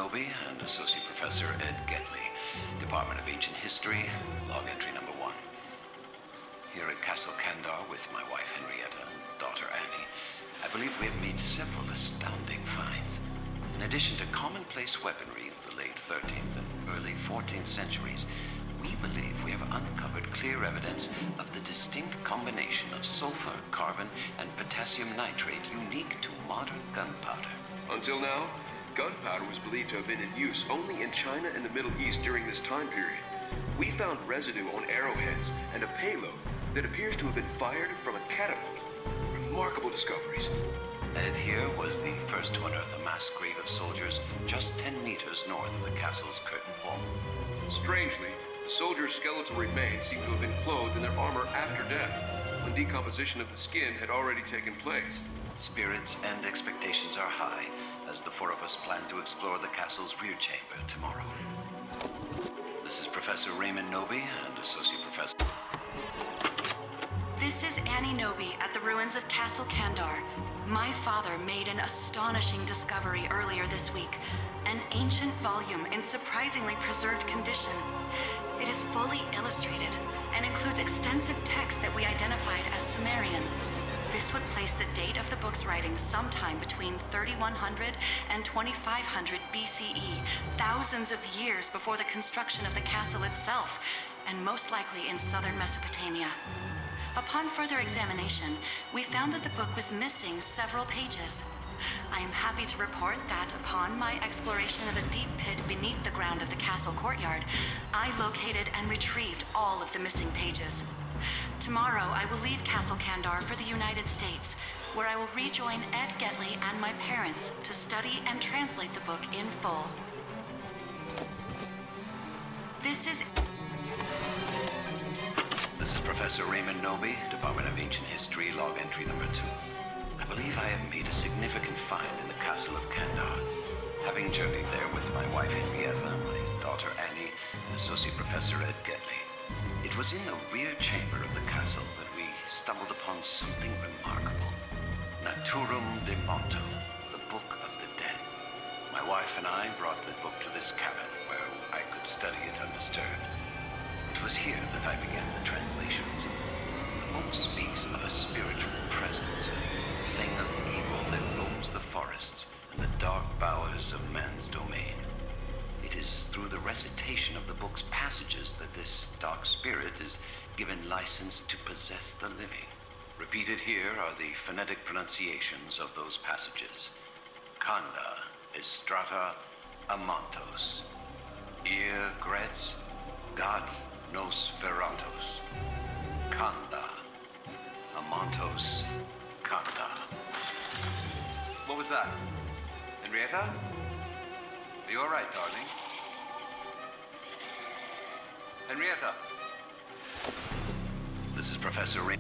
Game-KNOWBY and Associate Professor Ed Getley, Department of Ancient History, log entry number 1. Here at Castle Kandar with my wife Henrietta and daughter Annie, I believe we have made several astounding finds. In addition to commonplace weaponry of the late 13th and early 14th centuries, we believe we have uncovered clear evidence of the distinct combination of sulfur, carbon, and potassium nitrate unique to modern gunpowder. Until now, gunpowder was believed to have been in use only in China and the Middle East during this time period. We found residue on arrowheads and a payload that appears to have been fired from a catapult. Remarkable discoveries. Ed here was the first to unearth a mass grave of soldiers just 10 meters north of the castle's curtain wall. Strangely, the soldiers' skeletal remains seem to have been clothed in their armor after death, when decomposition of the skin had already taken place. Spirits and expectations are high, as the four of us plan to explore the castle's rear chamber tomorrow. This is Professor Raymond Knowby and Associate Professor... This is Annie Knowby at the ruins of Castle Kandar. My father made an astonishing discovery earlier this week. An ancient volume in surprisingly preserved condition. It is fully illustrated and includes extensive text that we identified as Sumerian. This would place the date of the book's writing sometime between 3100 and 2500 BCE, thousands of years before the construction of the castle itself, and most likely in southern Mesopotamia. Upon further examination, we found that the book was missing several pages. I am happy to report that upon my exploration of a deep pit beneath the ground of the castle courtyard, I located and retrieved all of the missing pages. Tomorrow, I will leave Castle Kandar for the United States, where I will rejoin Ed Getley and my parents to study and translate the book in full. This is Professor Raymond Knowby, Department of Ancient History, log entry number 2. I believe I have made a significant find in the Castle of Kandar. Having journeyed there with my wife Henrietta, my daughter Annie, and Associate Professor Ed Getley, it was in the rear chamber of the castle that we stumbled upon something remarkable. Naturum de Monto, the Book of the Dead. My wife and I brought the book to this cabin where I could study it undisturbed. It was here that I began the translations. The book speaks of a spiritual presence, a thing of evil that roams the forests and the dark bowers of man's domain. It is through the recitation of the book's passages that this dark spirit is given license to possess the living. Repeated here are the phonetic pronunciations of those passages. Kanda, Estrata, Amantos, Ir Gretz, Gat, Nosferatos, Kanda, Amantos, Kanda. What was that? Henrietta? Are you all right, darling? Henrietta? This is Professor Ray.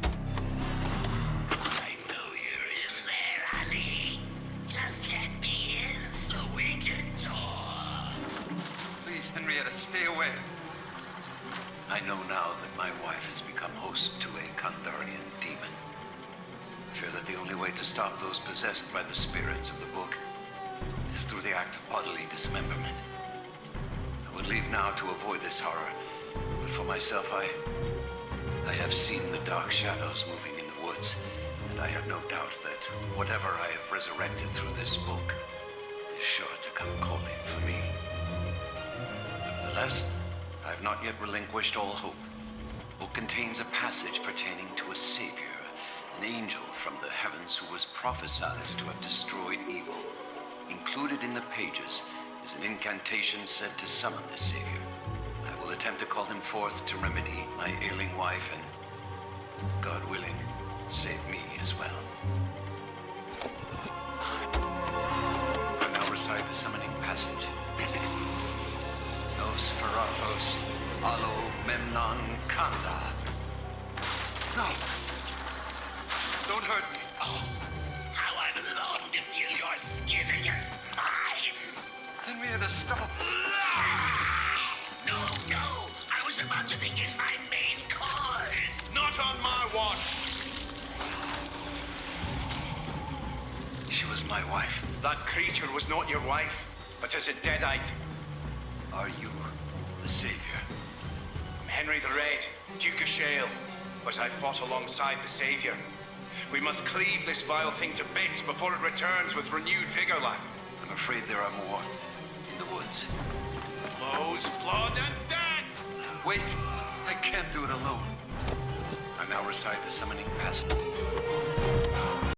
I know you're in there, honey. Just let me in so we can talk. Please, Henrietta, stay away. I know now that my wife has become host to a Kandarian demon. I fear that the only way to stop those possessed by the spirits of the book is through the act of bodily dismemberment. I would leave now to avoid this horror, but for myself, I have seen the dark shadows moving in the woods, and I have no doubt that whatever I have resurrected through this book is sure to come calling for me. Nevertheless, I have not yet relinquished all hope. The book contains a passage pertaining to a savior, an angel from the heavens who was prophesied to have destroyed evil. Included in the pages is an incantation said to summon the savior. I will attempt to call him forth to remedy my ailing wife and, God willing, save me as well. I now recite the summoning passage. Nosferatos, Alo Memnon Kanda. No! Don't hurt me. Oh, how I've longed to feel your skin against mine. Henrietta, stop! No, no! I was about to begin my main course. Not on my watch! She was my wife. That creature was not your wife. but as a deadite. Are you the savior? I'm Henry the Red, Duke of Shale, but I fought alongside the Savior. We must cleave this vile thing to bits before it returns with renewed vigor, lad. I'm afraid there are more in the woods. Blows, blood, and death! Wait! I can't do it alone. I now recite the summoning passage.